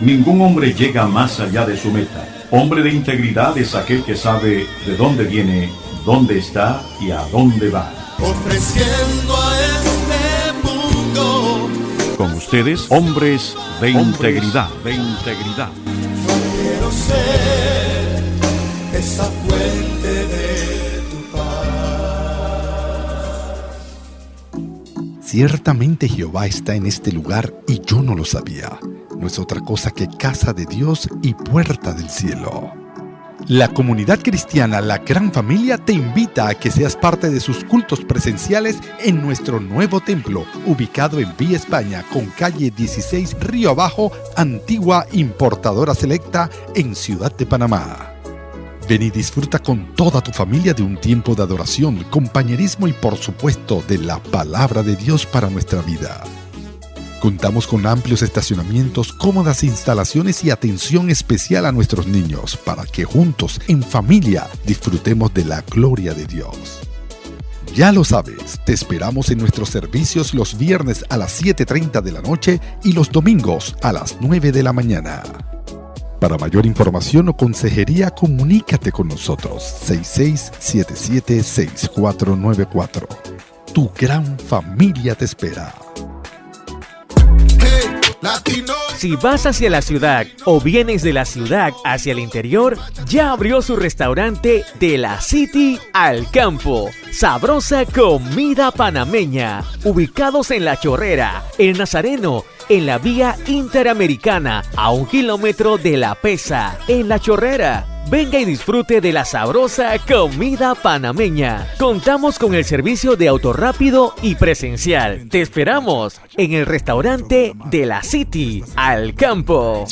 Ningún hombre llega más allá de su meta. Hombre de integridad es aquel que sabe de dónde viene, dónde está y a dónde va. Ofreciendo a este mundo. Con ustedes, hombres de integridad. Yo quiero ser esa fuente de tu paz. Ciertamente Jehová está en este lugar y yo no lo sabía. No es otra cosa que casa de Dios y puerta del cielo. La comunidad cristiana La Gran Familia te invita a que seas parte de sus cultos presenciales en nuestro nuevo templo, ubicado en Vía España, con calle 16 Río Abajo, Antigua Importadora Selecta, en Ciudad de Panamá. Ven y disfruta con toda tu familia de un tiempo de adoración, compañerismo y por supuesto de la palabra de Dios para nuestra vida. Contamos con amplios estacionamientos, cómodas instalaciones y atención especial a nuestros niños para que juntos, en familia, disfrutemos de la gloria de Dios. Ya lo sabes, te esperamos en nuestros servicios los viernes a las 7:30 de la noche y los domingos a las 9 de la mañana. Para mayor información o consejería, comunícate con nosotros 6677-6494. Tu Gran Familia te espera. Si vas hacia la ciudad o vienes de la ciudad hacia el interior, ya abrió su restaurante de la City al Campo. Sabrosa comida panameña. Ubicados en La Chorrera, El Nazareno, en la vía Interamericana, a 1 kilómetro de La Pesa, en La Chorrera. Venga y disfrute de la sabrosa comida panameña. Contamos con el servicio de auto rápido y presencial. Te esperamos en el restaurante de la City al Campo.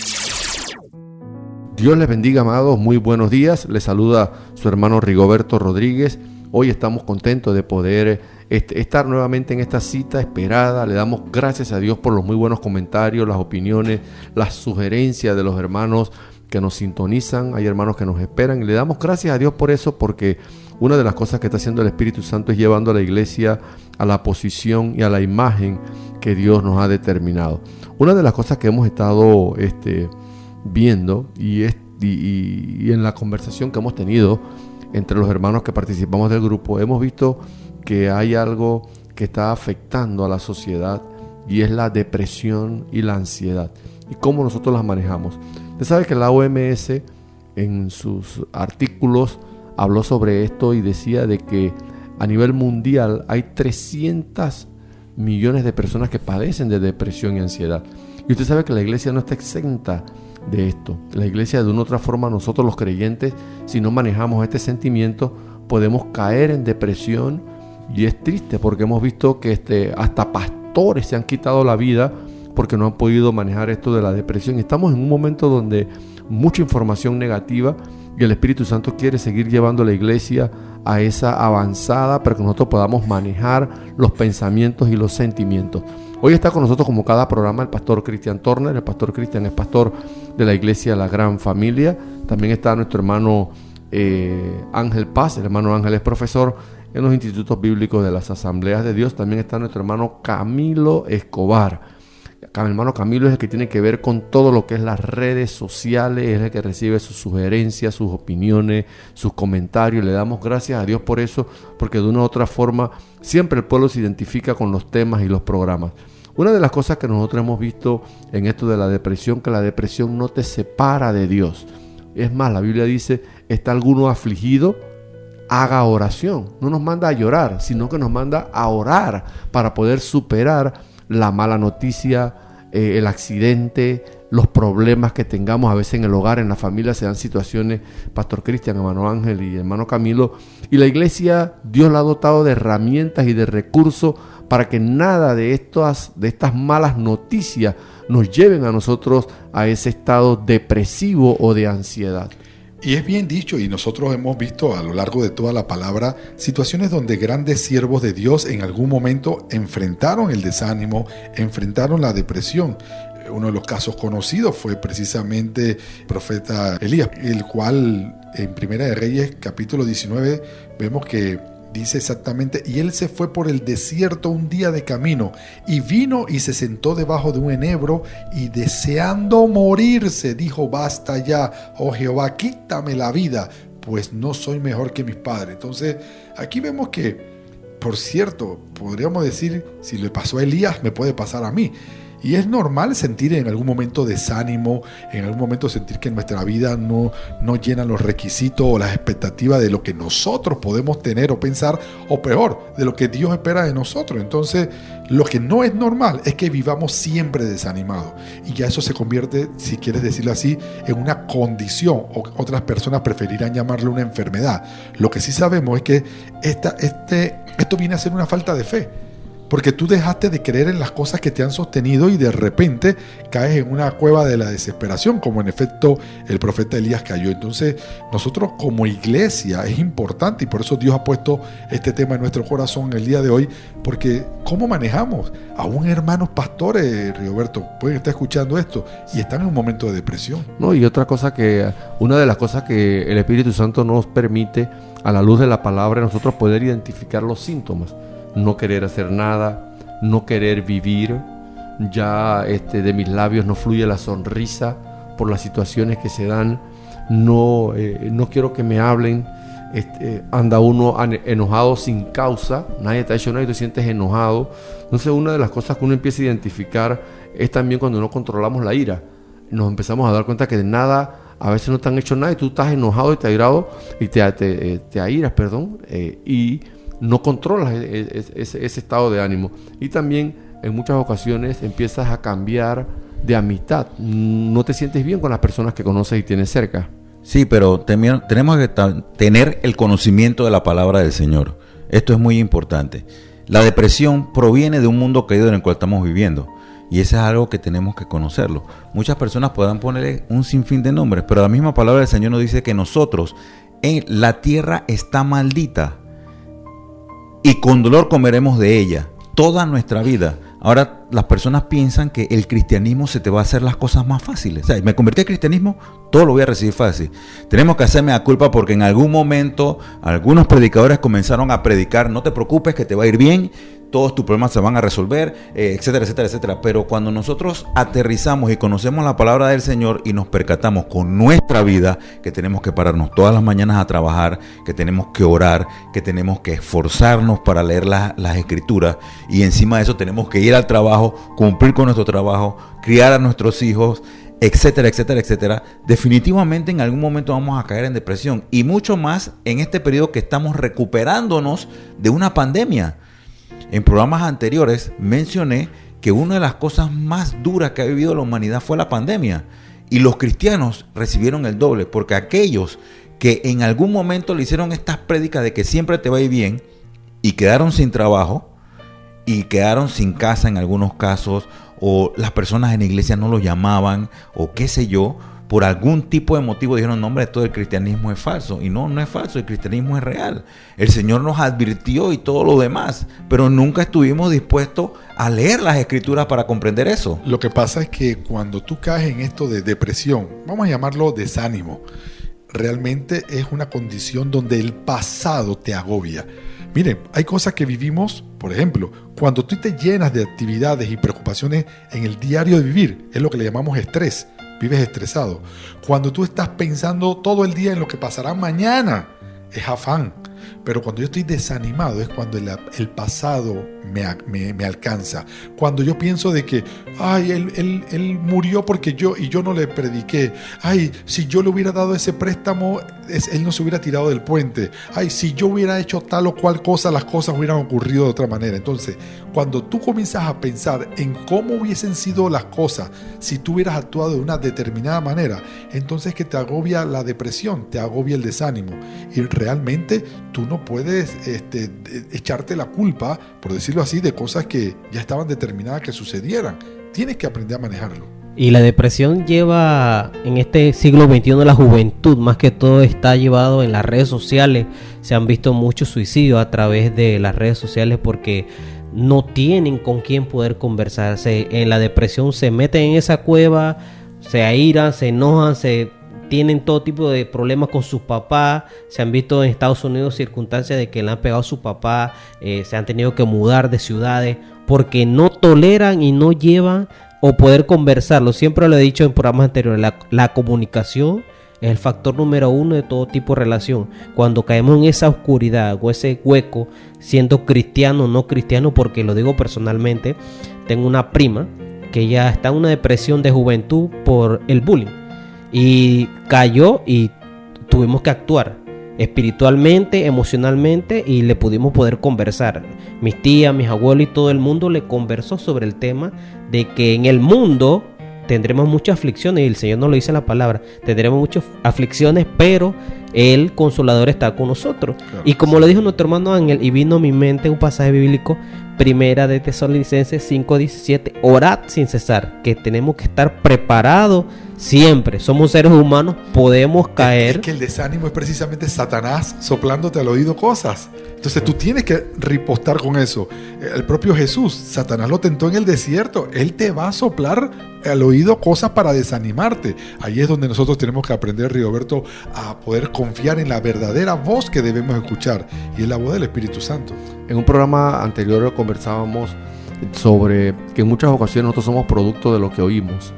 Dios les bendiga, amados. Muy buenos días. Les saluda su hermano Rigoberto Rodríguez. Hoy estamos contentos de poder estar nuevamente en esta cita esperada. Le damos gracias a Dios por los muy buenos comentarios, las opiniones, las sugerencias de los hermanos que nos sintonizan. Hay hermanos que nos esperan y le damos gracias a Dios por eso, porque una de las cosas que está haciendo el Espíritu Santo es llevando a la iglesia a la posición y a la imagen que Dios nos ha determinado. Una de las cosas que hemos estado viendo y en la conversación que hemos tenido entre los hermanos que participamos del grupo, hemos visto que hay algo que está afectando a la sociedad y es la depresión y la ansiedad y cómo nosotros las manejamos. Usted sabe que la OMS en sus artículos habló sobre esto y decía de que a nivel mundial hay 300 millones de personas que padecen de depresión y ansiedad. Y usted sabe que la iglesia no está exenta de esto. La iglesia, de una u otra forma, nosotros los creyentes, si no manejamos este sentimiento, podemos caer en depresión. Y es triste porque hemos visto que hasta pastores se han quitado la vida porque no han podido manejar esto de la depresión. Estamos en un momento donde mucha información negativa y el Espíritu Santo quiere seguir llevando a la iglesia a esa avanzada para que nosotros podamos manejar los pensamientos y los sentimientos. Hoy está con nosotros, como cada programa, el pastor Cristian Turner. El pastor Cristian es pastor de la iglesia La Gran Familia. También está nuestro hermano Ángel Paz. El hermano Ángel es profesor en los institutos bíblicos de las Asambleas de Dios. También está nuestro hermano Camilo Escobar. El hermano Camilo es el que tiene que ver con todo lo que es las redes sociales, es el que recibe sus sugerencias, sus opiniones, sus comentarios. Le damos gracias a Dios por eso, porque de una u otra forma siempre el pueblo se identifica con los temas y los programas. Una de las cosas que nosotros hemos visto en esto de la depresión, que la depresión no te separa de Dios. Es más, la Biblia dice, ¿está alguno afligido? Haga oración. No nos manda a llorar, sino que nos manda a orar para poder superar la mala noticia, el accidente, los problemas que tengamos a veces en el hogar, en la familia. Se dan situaciones, pastor Cristian, hermano Ángel y hermano Camilo, y la iglesia, Dios la ha dotado de herramientas y de recursos para que nada de estas malas noticias nos lleven a nosotros a ese estado depresivo o de ansiedad. Y es bien dicho, y nosotros hemos visto a lo largo de toda la palabra situaciones donde grandes siervos de Dios en algún momento enfrentaron el desánimo, enfrentaron la depresión. Uno de los casos conocidos fue precisamente el profeta Elías, el cual en Primera de Reyes capítulo 19 vemos que dice exactamente, y él se fue por el desierto un día de camino, y vino y se sentó debajo de un enebro, y deseando morirse, dijo: basta ya, oh Jehová, quítame la vida, pues no soy mejor que mis padres. Entonces, aquí vemos que, por cierto, podríamos decir, si le pasó a Elías, me puede pasar a mí. Y es normal sentir en algún momento desánimo, en algún momento sentir que nuestra vida no llena los requisitos o las expectativas de lo que nosotros podemos tener o pensar, o peor, de lo que Dios espera de nosotros. Entonces, lo que no es normal es que vivamos siempre desanimados. Y ya eso se convierte, si quieres decirlo así, en una condición, o otras personas preferirán llamarlo una enfermedad. Lo que sí sabemos es que esto viene a ser una falta de fe. Porque tú dejaste de creer en las cosas que te han sostenido y de repente caes en una cueva de la desesperación, como en efecto el profeta Elías cayó. Entonces, nosotros como iglesia es importante, y por eso Dios ha puesto este tema en nuestro corazón el día de hoy, porque ¿cómo manejamos? Aún hermanos pastores, Rigoberto, pueden estar escuchando esto y están en un momento de depresión. No, y otra cosa una de las cosas que el Espíritu Santo nos permite, a la luz de la palabra, nosotros poder identificar los síntomas. No querer hacer nada, no querer vivir, ya de mis labios no fluye la sonrisa por las situaciones que se dan, no quiero que me hablen, anda uno enojado sin causa, nadie te ha hecho nada y tú te sientes enojado. Entonces, una de las cosas que uno empieza a identificar es también cuando no controlamos la ira. Nos empezamos a dar cuenta que de nada, a veces no te han hecho nada y tú estás enojado y te airado y te airas, y no controlas ese estado de ánimo. Y también en muchas ocasiones empiezas a cambiar de amistad. No te sientes bien con las personas que conoces y tienes cerca. Sí, pero tenemos que tener el conocimiento de la palabra del Señor. Esto es muy importante. La depresión proviene de un mundo caído en el cual estamos viviendo. Y eso es algo que tenemos que conocerlo. Muchas personas podrán ponerle un sinfín de nombres, pero la misma palabra del Señor nos dice que nosotros, la tierra está maldita, y con dolor comeremos de ella toda nuestra vida. Ahora las personas piensan que el cristianismo se te va a hacer las cosas más fáciles. O sea, me convertí al cristianismo, todo lo voy a recibir fácil. Tenemos que hacerme la culpa porque en algún momento algunos predicadores comenzaron a predicar: no te preocupes, que te va a ir bien, todos tus problemas se van a resolver, etcétera, etcétera, etcétera. Pero cuando nosotros aterrizamos y conocemos la palabra del Señor y nos percatamos con nuestra vida que tenemos que pararnos todas las mañanas a trabajar, que tenemos que orar, que tenemos que esforzarnos para leer las escrituras, y encima de eso tenemos que ir al trabajo, cumplir con nuestro trabajo, criar a nuestros hijos, etcétera, etcétera, etcétera, definitivamente en algún momento vamos a caer en depresión, y mucho más en este periodo que estamos recuperándonos de una pandemia. En programas anteriores mencioné que una de las cosas más duras que ha vivido la humanidad fue la pandemia, y los cristianos recibieron el doble, porque aquellos que en algún momento le hicieron estas prédicas de que siempre te va a ir bien y quedaron sin trabajo y quedaron sin casa en algunos casos, o las personas en la iglesia no los llamaban, o qué sé yo, por algún tipo de motivo dijeron: no, hombre, todo el cristianismo es falso. Y no es falso, el cristianismo es real. El Señor nos advirtió y todo lo demás, pero nunca estuvimos dispuestos a leer las escrituras para comprender eso. Lo que pasa es que cuando tú caes en esto de depresión, vamos a llamarlo desánimo, realmente es una condición donde el pasado te agobia. Miren, hay cosas que vivimos, por ejemplo, cuando tú te llenas de actividades y preocupaciones en el diario de vivir, es lo que le llamamos estrés. Vives estresado. Cuando tú estás pensando todo el día en lo que pasará mañana, es afán. Pero cuando yo estoy desanimado es cuando el pasado me alcanza. Cuando yo pienso de que, ay, él murió porque yo no le prediqué. Ay, si yo le hubiera dado ese préstamo, él no se hubiera tirado del puente. Ay, si yo hubiera hecho tal o cual cosa, las cosas hubieran ocurrido de otra manera. Entonces, cuando tú comienzas a pensar en cómo hubiesen sido las cosas si tú hubieras actuado de una determinada manera, entonces que te agobia la depresión, te agobia el desánimo. Y realmente tú no puedes echarte la culpa, por decirlo así, de cosas que ya estaban determinadas que sucedieran. Tienes que aprender a manejarlo. Y la depresión lleva, en este siglo XXI, la juventud, más que todo está llevado en las redes sociales. Se han visto muchos suicidios a través de las redes sociales porque no tienen con quién poder conversar. En la depresión se meten en esa cueva, se airan, se enojan, se tienen todo tipo de problemas con sus papás. Se han visto en Estados Unidos circunstancias de que le han pegado a su papá, se han tenido que mudar de ciudades porque no toleran y no llevan o poder conversarlo. Siempre lo he dicho en programas anteriores, la comunicación es el factor número 1 de todo tipo de relación. Cuando caemos en esa oscuridad o ese hueco, siendo cristiano o no cristiano, porque lo digo personalmente, tengo una prima que ya está en una depresión de juventud por el bullying y cayó y tuvimos que actuar espiritualmente, emocionalmente, y le pudimos poder conversar. Mis tías, mis abuelos y todo el mundo le conversó sobre el tema de que en el mundo tendremos muchas aflicciones, y el Señor nos lo dice en la palabra, tendremos muchas aflicciones, pero el Consolador está con nosotros. Claro, y como lo dijo nuestro hermano Ángel, y vino a mi mente un pasaje bíblico, Primera de Tesalonicenses 5:17, orad sin cesar, que tenemos que estar preparados siempre. Somos seres humanos, podemos caer. Es que el desánimo es precisamente Satanás soplándote al oído cosas. Entonces tú tienes que ripostar con eso. El propio Jesús, Satanás lo tentó en el desierto. Él te va a soplar al oído cosas para desanimarte. Ahí es donde nosotros tenemos que aprender, Rigoberto, a poder confiar en la verdadera voz que debemos escuchar, y es la voz del Espíritu Santo. En un programa anterior conversábamos sobre que en muchas ocasiones nosotros somos producto de lo que oímos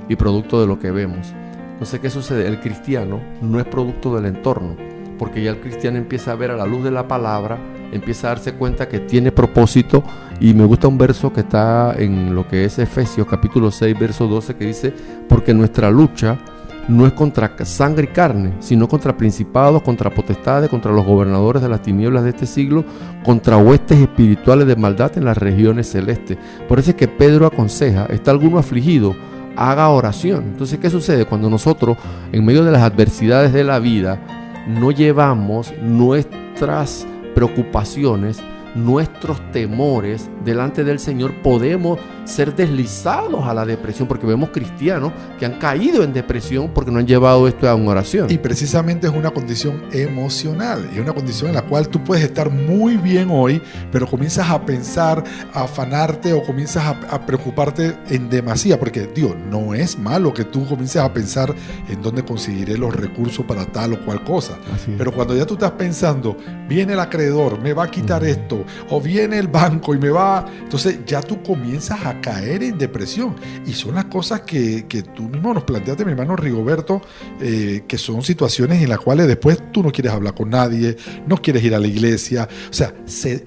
y producto de lo que vemos. Entonces, ¿qué sucede? El cristiano no es producto del entorno, porque ya el cristiano empieza a ver a la luz de la palabra, empieza a darse cuenta que tiene propósito. Y me gusta un verso que está en lo que es Efesios capítulo 6 verso 12, que dice: porque nuestra lucha no es contra sangre y carne, sino contra principados, contra potestades, contra los gobernadores de las tinieblas de este siglo, contra huestes espirituales de maldad en las regiones celestes. Por eso es que Pedro aconseja: ¿está alguno afligido? Haga oración. Entonces, ¿qué sucede? Cuando nosotros, en medio de las adversidades de la vida, no llevamos nuestras preocupaciones, nuestros temores delante del Señor, podemos ser deslizados a la depresión, porque vemos cristianos que han caído en depresión porque no han llevado esto a una oración. Y precisamente es una condición emocional, y es una condición en la cual tú puedes estar muy bien hoy, pero comienzas a pensar, a afanarte, o comienzas a preocuparte en demasía, porque Dios, no es malo que tú comiences a pensar en dónde conseguiré los recursos para tal o cual cosa. Pero cuando ya tú estás pensando, viene el acreedor, me va a quitar esto, o viene el banco y me va, entonces ya tú comienzas a caer en depresión. Y son las cosas que tú mismo nos planteaste, mi hermano Rigoberto, que son situaciones en las cuales después tú no quieres hablar con nadie, no quieres ir a la iglesia. O sea,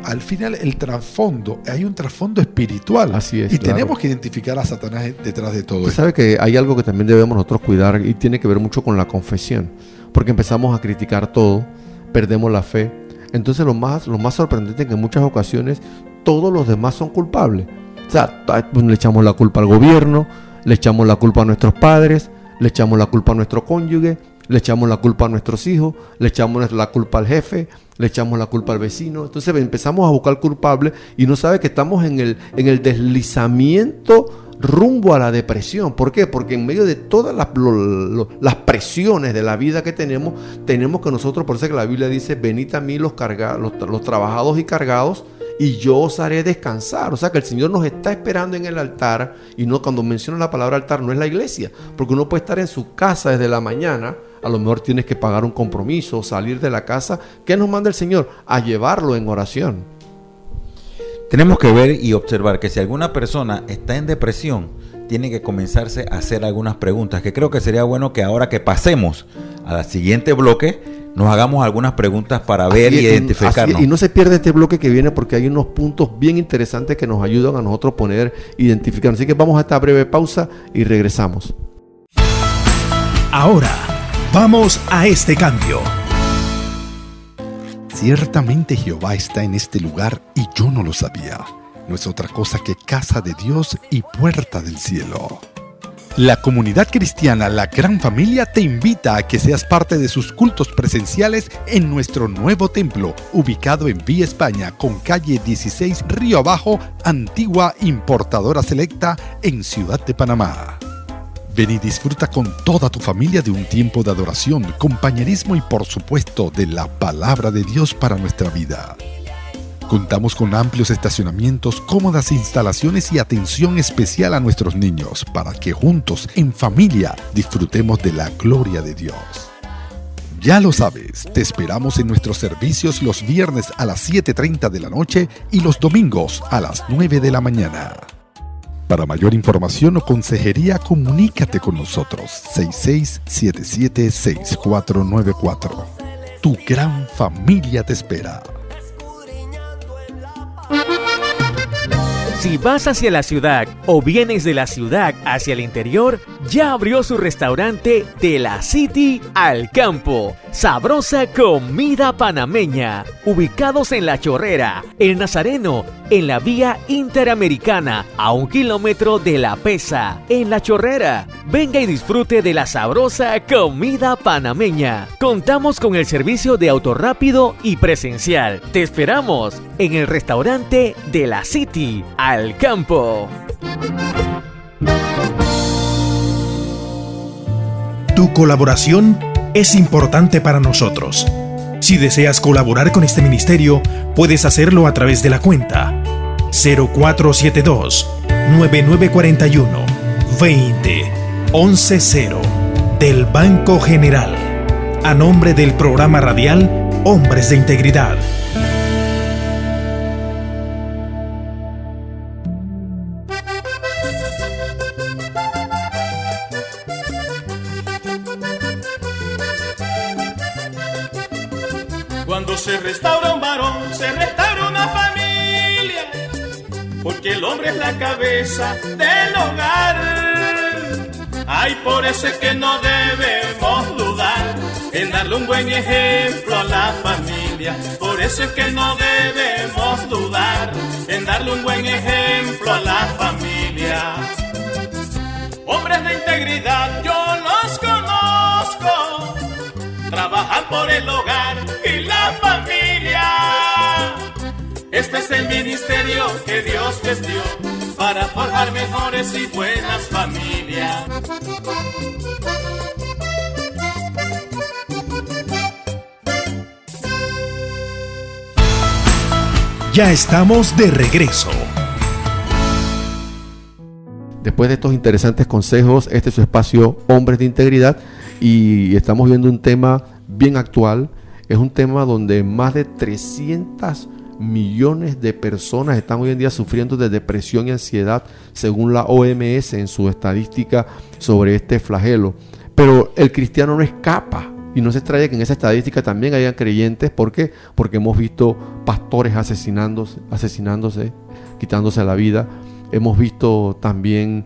al final el trasfondo, hay un trasfondo espiritual. Así es, y claro. Tenemos que identificar a Satanás detrás de todo esto. ¿Sabe que hay algo que también debemos nosotros cuidar, y tiene que ver mucho con la confesión? Porque empezamos a criticar todo, perdemos la fe. Entonces lo más sorprendente es que en muchas ocasiones todos los demás son culpables. O sea, le echamos la culpa al gobierno, le echamos la culpa a nuestros padres, le echamos la culpa a nuestro cónyuge, le echamos la culpa a nuestros hijos, le echamos la culpa al jefe, le echamos la culpa al vecino. Entonces empezamos a buscar culpables y no sabe que estamos en el deslizamiento rumbo a la depresión. ¿Por qué? Porque en medio de todas las presiones de la vida que tenemos que nosotros, por eso que la Biblia dice: venid a mí los trabajados y cargados, y yo os haré descansar. O sea que el Señor nos está esperando en el altar. Y no, cuando menciona la palabra altar, no es la iglesia, porque uno puede estar en su casa desde la mañana. A lo mejor tienes que pagar un compromiso, salir de la casa. ¿Qué nos manda el Señor? A llevarlo en oración. Tenemos que ver y observar que si alguna persona está en depresión, tiene que comenzarse a hacer algunas preguntas, que creo que sería bueno que ahora que pasemos al siguiente bloque, nos hagamos algunas preguntas para ver y identificarnos. Y no se pierde este bloque que viene, porque hay unos puntos bien interesantes que nos ayudan a nosotros identificarnos. Así que vamos a esta breve pausa y regresamos. Ahora, vamos a este cambio. Ciertamente Jehová está en este lugar y yo no lo sabía. No es otra cosa que casa de Dios y puerta del cielo. La comunidad cristiana La Gran Familia te invita a que seas parte de sus cultos presenciales en nuestro nuevo templo, ubicado en Vía España, con calle 16 Río Abajo, antigua importadora selecta, en Ciudad de Panamá. Ven y disfruta con toda tu familia de un tiempo de adoración, compañerismo y, por supuesto, de la palabra de Dios para nuestra vida. Contamos con amplios estacionamientos, cómodas instalaciones y atención especial a nuestros niños para que juntos, en familia, disfrutemos de la gloria de Dios. Ya lo sabes, te esperamos en nuestros servicios los viernes a las 7:30 de la noche y los domingos a las 9 de la mañana. Para mayor información o consejería, comunícate con nosotros 6677-6494. Tu gran familia te espera. Si vas hacia la ciudad o vienes de la ciudad hacia el interior, ya abrió su restaurante de la City al Campo. Sabrosa comida panameña. Ubicados en La Chorrera, El Nazareno, en la vía Interamericana, a 1 kilómetro de La Pesa, en La Chorrera. Venga y disfrute de la sabrosa comida panameña. Contamos con el servicio de auto rápido y presencial. Te esperamos en el restaurante de la City al Campo. Tu colaboración es importante para nosotros. Si deseas colaborar con este ministerio, puedes hacerlo a través de la cuenta 0472-9941-20-11-0 del Banco General, a nombre del programa radial Hombres de Integridad. Cuando se restaura un varón, se restaura una familia, porque el hombre es la cabeza del hogar. Ay, por eso es que no debemos dudar en darle un buen ejemplo a la familia. Por eso es que no debemos dudar en darle un buen ejemplo a la familia. Hombres de integridad, yo los conozco, trabajan por el hogar y la familia. Este es el ministerio que Dios les dio para forjar mejores y buenas familias. Ya estamos de regreso. Después de estos interesantes consejos, este es su espacio Hombres de Integridad y estamos viendo un tema bien actual. Es un tema donde más de 300 millones de personas están hoy en día sufriendo de depresión y ansiedad, según la OMS en su estadística sobre este flagelo. Pero el cristiano no escapa. Y no se extraña que en esa estadística también hayan creyentes. ¿Por qué? Porque hemos visto pastores asesinándose, quitándose la vida. Hemos visto también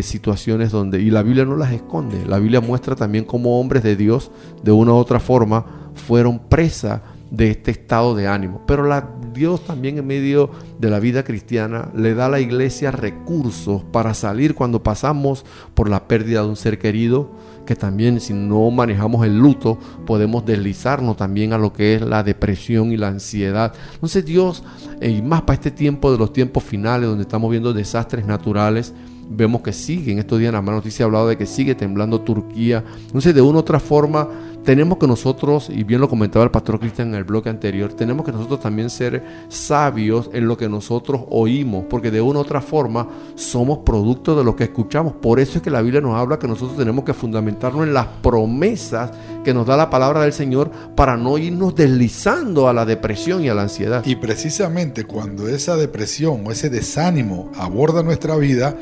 situaciones donde, y la Biblia no las esconde, la Biblia muestra también cómo hombres de Dios, de una u otra forma, fueron presa de este estado de ánimo. Pero Dios también, en medio de la vida cristiana, le da a la iglesia recursos para salir cuando pasamos por la pérdida de un ser querido, que también, si no manejamos el luto, podemos deslizarnos también a lo que es la depresión y la ansiedad. Entonces Dios, y más para este tiempo de los tiempos finales, donde estamos viendo desastres naturales, vemos que sigue, en estos días en la mala noticia ha hablado de que sigue temblando Turquía. Entonces, de una u otra forma, tenemos que nosotros, y bien lo comentaba el pastor Cristian en el bloque anterior, tenemos que nosotros también ser sabios en lo que nosotros oímos, porque de una u otra forma somos producto de lo que escuchamos. Por eso es que la Biblia nos habla que nosotros tenemos que fundamentarnos en las promesas que nos da la palabra del Señor para no irnos deslizando a la depresión y a la ansiedad. Y precisamente cuando esa depresión o ese desánimo aborda nuestra vida,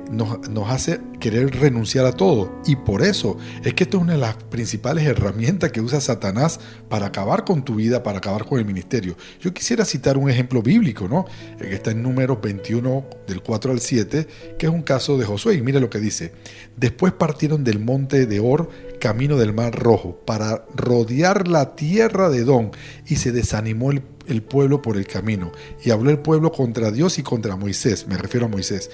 nos hace querer renunciar a todo. Y por eso es que esto es una de las principales herramientas que usa Satanás para acabar con tu vida, para acabar con el ministerio. Yo quisiera citar un ejemplo bíblico, ¿no? Que está en Números 21 del 4 al 7, que es un caso de Josué. Y mire lo que dice: después partieron del monte de Or, camino del Mar Rojo, para rodear la tierra de Edom, y se desanimó el pueblo por el camino, y habló el pueblo contra Dios y contra Moisés. Me refiero a Moisés.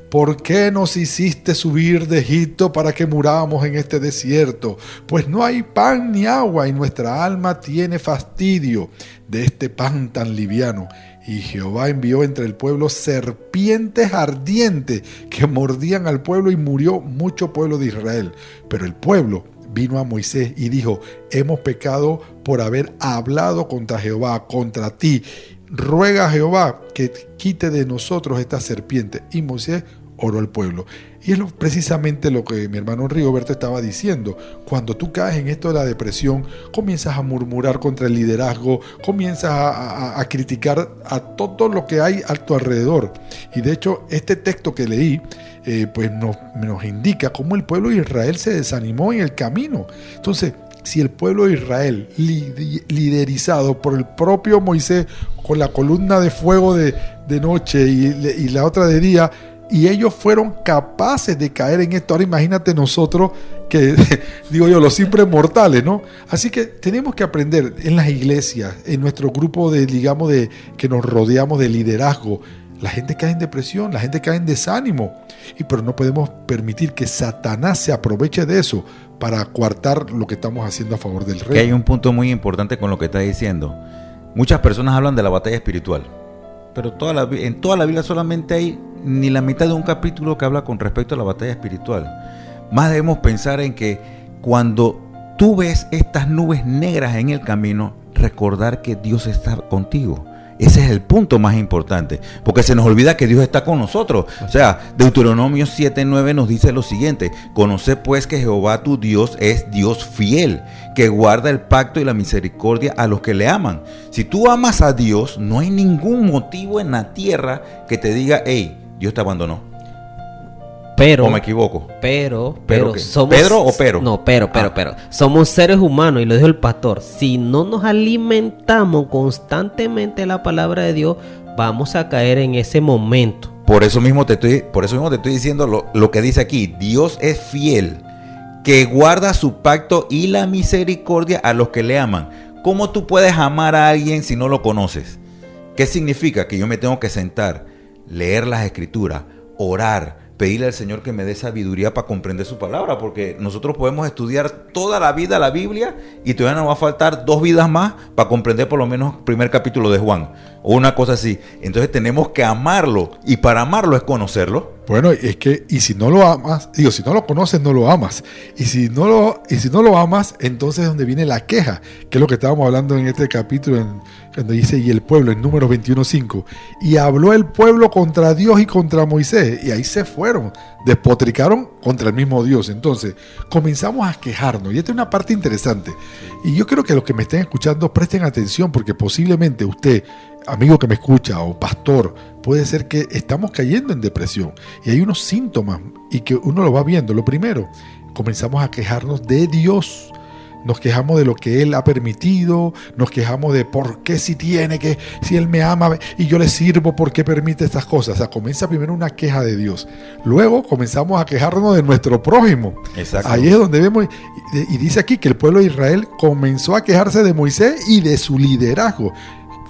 ¿Por qué nos hiciste subir de Egipto para que muramos en este desierto? Pues no hay pan ni agua, y nuestra alma tiene fastidio de este pan tan liviano. Y Jehová envió entre el pueblo serpientes ardientes que mordían al pueblo, y murió mucho pueblo de Israel. Pero el pueblo vino a Moisés y dijo: hemos pecado por haber hablado contra Jehová, contra ti. ruega a Jehová que quite de nosotros esta serpiente. Y Moisés oró al pueblo. Y es precisamente lo que mi hermano Rigoberto estaba diciendo. Cuando tú caes en esto de la depresión, comienzas a murmurar contra el liderazgo, comienzas a criticar a todo lo que hay a tu alrededor. Y de hecho, este texto que leí, pues nos indica cómo el pueblo de Israel se desanimó en el camino. Entonces, si el pueblo de Israel, liderizado por el propio Moisés, con la columna de fuego de noche y la otra de día, y ellos fueron capaces de caer en esto. Ahora imagínate nosotros que, digo yo, los simples mortales, ¿no? Así que tenemos que aprender en las iglesias, en nuestro grupo que nos rodeamos de liderazgo. La gente cae en depresión, la gente cae en desánimo. Pero no podemos permitir que Satanás se aproveche de eso para coartar lo que estamos haciendo a favor del rey. Que hay un punto muy importante con lo que está diciendo. Muchas personas hablan de la batalla espiritual, pero en toda la Biblia solamente hay ni la mitad de un capítulo que habla con respecto a la batalla espiritual. Más debemos pensar en que cuando tú ves estas nubes negras en el camino, recordar que Dios está contigo. Ese es el punto más importante, porque se nos olvida que Dios está con nosotros. O sea, Deuteronomio 7:9 nos dice lo siguiente: conoce pues que Jehová tu Dios es Dios fiel, que guarda el pacto y la misericordia a los que le aman. Si tú amas a Dios, no hay ningún motivo en la tierra que te diga, hey, Dios te abandonó. Pero, ¿o me equivoco? Pero somos... ¿Pedro o pero? No, pero. Somos seres humanos, y lo dijo el pastor. Si no nos alimentamos constantemente la palabra de Dios, vamos a caer en ese momento. Por eso mismo te estoy diciendo lo que dice aquí. Dios es fiel, que guarda su pacto y la misericordia a los que le aman. ¿Cómo tú puedes amar a alguien si no lo conoces? ¿Qué significa? Que yo me tengo que sentar, leer las escrituras, orar, pedirle al Señor que me dé sabiduría para comprender su palabra, porque nosotros podemos estudiar toda la vida la Biblia y todavía nos va a faltar 2 vidas más para comprender por lo menos el primer capítulo de Juan o una cosa así. Entonces tenemos que amarlo, y para amarlo es conocerlo. Bueno, es que, y si no lo amas, si no lo conoces, no lo amas. Y si no lo amas, entonces es donde viene la queja, que es lo que estábamos hablando en este capítulo, cuando dice, y el pueblo, en Números 21:5, y habló el pueblo contra Dios y contra Moisés, y ahí se fueron, despotricaron contra el mismo Dios. Entonces, comenzamos a quejarnos, y esta es una parte interesante. Y yo creo que los que me estén escuchando presten atención, porque posiblemente usted, amigo que me escucha, o pastor, puede ser que estamos cayendo en depresión y hay unos síntomas y que uno lo va viendo. Lo primero, comenzamos a quejarnos de Dios, nos quejamos de lo que Él ha permitido, nos quejamos de por qué si Él me ama y yo le sirvo, por qué permite estas cosas. O sea, comienza primero una queja de Dios, luego comenzamos a quejarnos de nuestro prójimo. Exacto. Ahí es donde vemos, y dice aquí que el pueblo de Israel comenzó a quejarse de Moisés y de su liderazgo.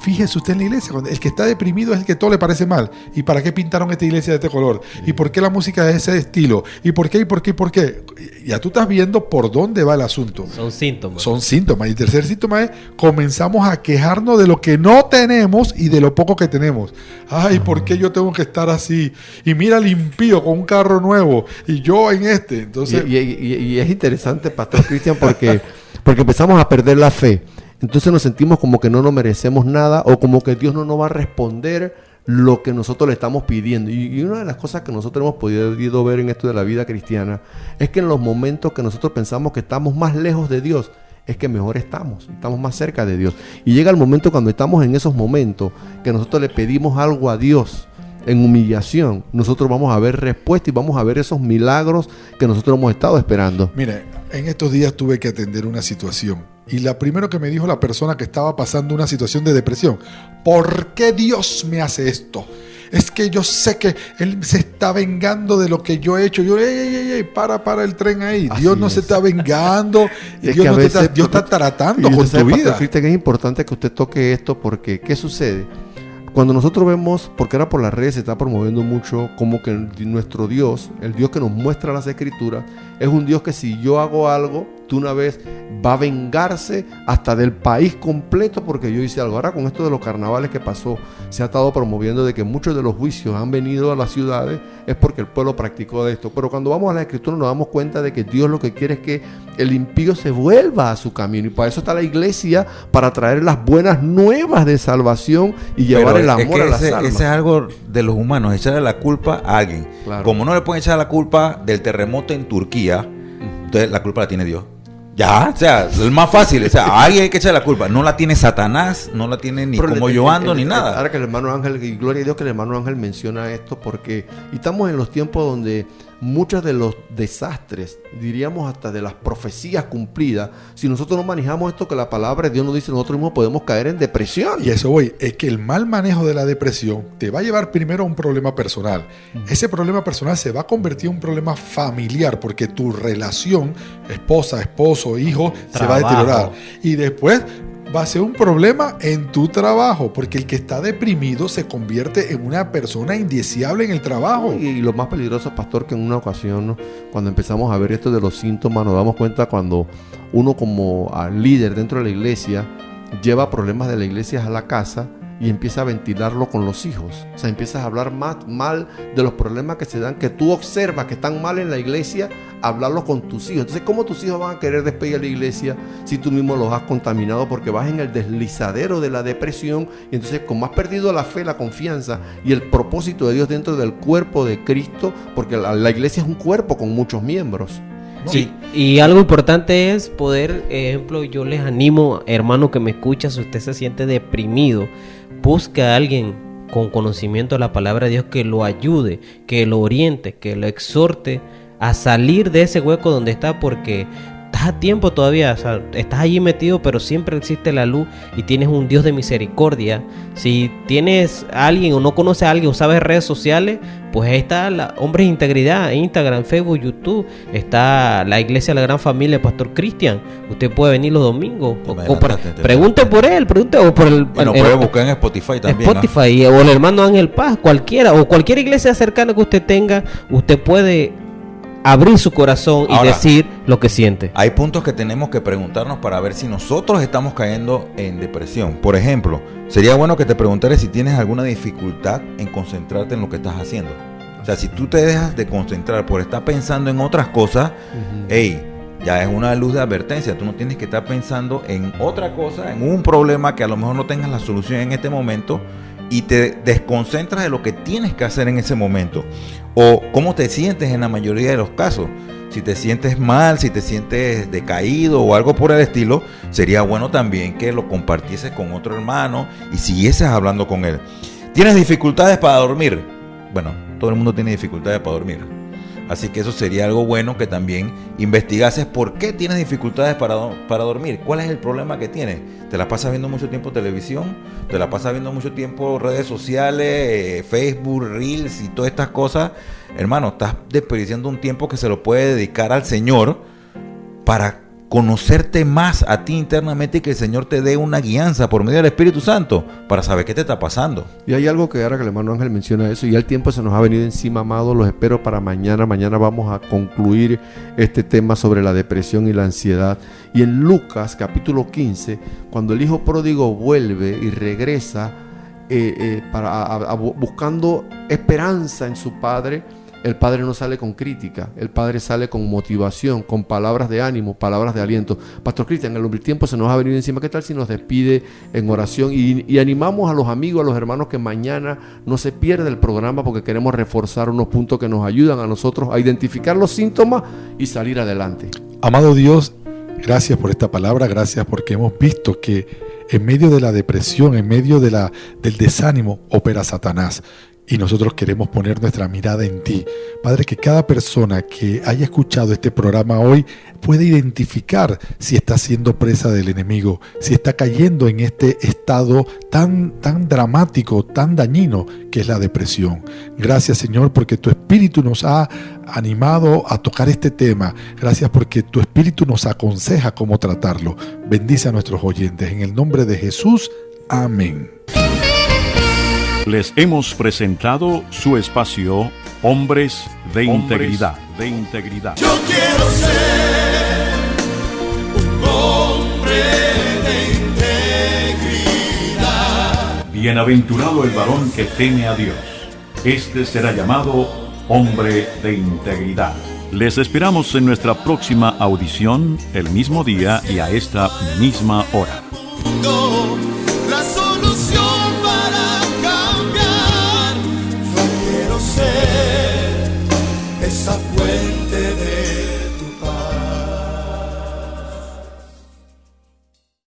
Fíjese usted en la iglesia, el que está deprimido es el que todo le parece mal. ¿Y para qué pintaron esta iglesia de este color? ¿Y por qué la música es de ese estilo? ¿Y por qué? Ya tú estás viendo por dónde va el asunto. Son síntomas. Y el tercer síntoma es, comenzamos a quejarnos de lo que no tenemos y de lo poco que tenemos. Ay, ¿por qué yo tengo que estar así? Y mira al impío con un carro nuevo y yo en este. Entonces, y es interesante, Pastor Cristian, porque empezamos a perder la fe. Entonces nos sentimos como que no nos merecemos nada, o como que Dios no nos va a responder lo que nosotros le estamos pidiendo. Y una de las cosas que nosotros hemos podido ver en esto de la vida cristiana es que en los momentos que nosotros pensamos que estamos más lejos de Dios, es que mejor estamos más cerca de Dios. Y llega el momento, cuando estamos en esos momentos que nosotros le pedimos algo a Dios en humillación, nosotros vamos a ver respuesta y vamos a ver esos milagros que nosotros hemos estado esperando. Mire, en estos días tuve que atender una situación, y lo primero que me dijo la persona que estaba pasando una situación de depresión: ¿por qué Dios me hace esto? Es que yo sé que Él se está vengando de lo que yo he hecho. Yo, para el tren ahí. Así Dios no es. se está vengando. Dios está tratando con tu vida. Cristian, es importante que usted toque esto, porque ¿qué sucede? Cuando nosotros vemos, porque ahora por las redes se está promoviendo mucho, como que nuestro Dios, el Dios que nos muestra las escrituras, es un Dios que si yo hago algo, de una vez va a vengarse hasta del país completo porque yo hice algo. Ahora con esto de los carnavales que pasó, se ha estado promoviendo de que muchos de los juicios han venido a las ciudades, es porque el pueblo practicó de esto. Pero cuando vamos a la Escritura nos damos cuenta de que Dios lo que quiere es que el impío se vuelva a su camino, y para eso está la iglesia, para traer las buenas nuevas de salvación y llevar el amor a las almas. Ese es algo de los humanos, echarle la culpa a alguien. Claro. Como no le pueden echar la culpa del terremoto en Turquía, entonces la culpa la tiene Dios. Ya, o sea, es más fácil. O sea, a alguien hay que echar la culpa. No la tiene Satanás, no la tiene ni como yo ando, ni nada. Ahora que el hermano Ángel, y gloria a Dios que el hermano Ángel menciona esto, porque estamos en los tiempos donde muchos de los desastres, diríamos hasta de las profecías cumplidas, si nosotros no manejamos esto que la palabra de Dios nos dice, nosotros mismos podemos caer en depresión. Y a eso voy, es que el mal manejo de la depresión te va a llevar primero a un problema personal. Ese problema personal se va a convertir en un problema familiar, porque tu relación, esposa, esposo, hijo, se va a deteriorar. Y después va a ser un problema en tu trabajo, porque el que está deprimido se convierte en una persona indeseable en el trabajo. Y lo más peligroso, pastor, que en una ocasión, ¿no?, cuando empezamos a ver esto de los síntomas, nos damos cuenta cuando uno como líder dentro de la iglesia lleva problemas de la iglesia a la casa y empieza a ventilarlo con los hijos. O sea, empiezas a hablar más mal de los problemas que se dan, que tú observas que están mal en la iglesia, hablarlo con tus hijos. Entonces, ¿cómo tus hijos van a querer despedir a la iglesia si tú mismo los has contaminado? Porque vas en el deslizadero de la depresión, y entonces como has perdido la fe, la confianza y el propósito de Dios dentro del cuerpo de Cristo, porque la iglesia es un cuerpo con muchos miembros, ¿no? Sí, y algo importante es poder, ejemplo, yo les animo, hermano que me escucha, si usted se siente deprimido, busque a alguien con conocimiento de la palabra de Dios que lo ayude, que lo oriente, que lo exhorte a salir de ese hueco donde está, porque estás a tiempo todavía, o sea, estás allí metido, pero siempre existe la luz y tienes un Dios de misericordia. Si tienes a alguien o no conoces a alguien o sabes redes sociales, pues ahí está Hombres de Integridad, Instagram, Facebook, YouTube, está la Iglesia de la Gran Familia de Pastor Cristian. Usted puede venir los domingos, pregunte por él, pregunte o por el... Bueno, puede buscar en Spotify también, Spotify, ¿no? O el hermano Ángel Paz, cualquiera, o cualquier iglesia cercana que usted tenga, usted puede abrir su corazón y decir lo que siente. Hay puntos que tenemos que preguntarnos para ver si nosotros estamos cayendo en depresión. Por ejemplo, sería bueno que te preguntaras si tienes alguna dificultad en concentrarte en lo que estás haciendo. O sea, si tú te dejas de concentrar por estar pensando en otras cosas, ya es una luz de advertencia. Tú no tienes que estar pensando en otra cosa, en un problema que a lo mejor no tengas la solución en este momento, y te desconcentras de lo que tienes que hacer en ese momento, o cómo te sientes en la mayoría de los casos. Si te sientes mal, si te sientes decaído o algo por el estilo, sería bueno también que lo compartieses con otro hermano y siguieses hablando con él. ¿Tienes dificultades para dormir? Bueno, todo el mundo tiene dificultades para dormir. Así que eso sería algo bueno que también investigases por qué tienes dificultades para dormir. ¿Cuál es el problema que tienes? ¿Te la pasas viendo mucho tiempo televisión? ¿Te la pasas viendo mucho tiempo redes sociales, Facebook, Reels y todas estas cosas? Hermano, estás desperdiciando un tiempo que se lo puede dedicar al Señor para conocerte más a ti internamente y que el Señor te dé una guianza por medio del Espíritu Santo para saber qué te está pasando. Y hay algo que ahora que el hermano Ángel menciona eso, y el tiempo se nos ha venido encima, amados, los espero para mañana. Mañana vamos a concluir este tema sobre la depresión y la ansiedad. Y en Lucas capítulo 15, cuando el hijo pródigo vuelve y regresa buscando esperanza en su padre, el padre no sale con crítica, el padre sale con motivación, con palabras de ánimo, palabras de aliento. Pastor Cristian, el tiempo se nos ha venido encima. ¿Qué tal si nos despide en oración? Y animamos a los amigos, a los hermanos, que mañana no se pierda el programa, porque queremos reforzar unos puntos que nos ayudan a nosotros a identificar los síntomas y salir adelante. Amado Dios, gracias por esta palabra, gracias porque hemos visto que en medio de la depresión, en medio del desánimo, opera Satanás. Y nosotros queremos poner nuestra mirada en ti. Padre, que cada persona que haya escuchado este programa hoy pueda identificar si está siendo presa del enemigo, si está cayendo en este estado tan dramático, tan dañino que es la depresión. Gracias, Señor, porque tu Espíritu nos ha animado a tocar este tema. Gracias porque tu Espíritu nos aconseja cómo tratarlo. Bendice a nuestros oyentes. En el nombre de Jesús. Amén. Les hemos presentado su espacio Hombres de Integridad. Yo quiero ser Bienaventurado el varón que teme a Dios. Este será llamado hombre de integridad. Les esperamos en nuestra próxima audición, el mismo día y a esta misma hora.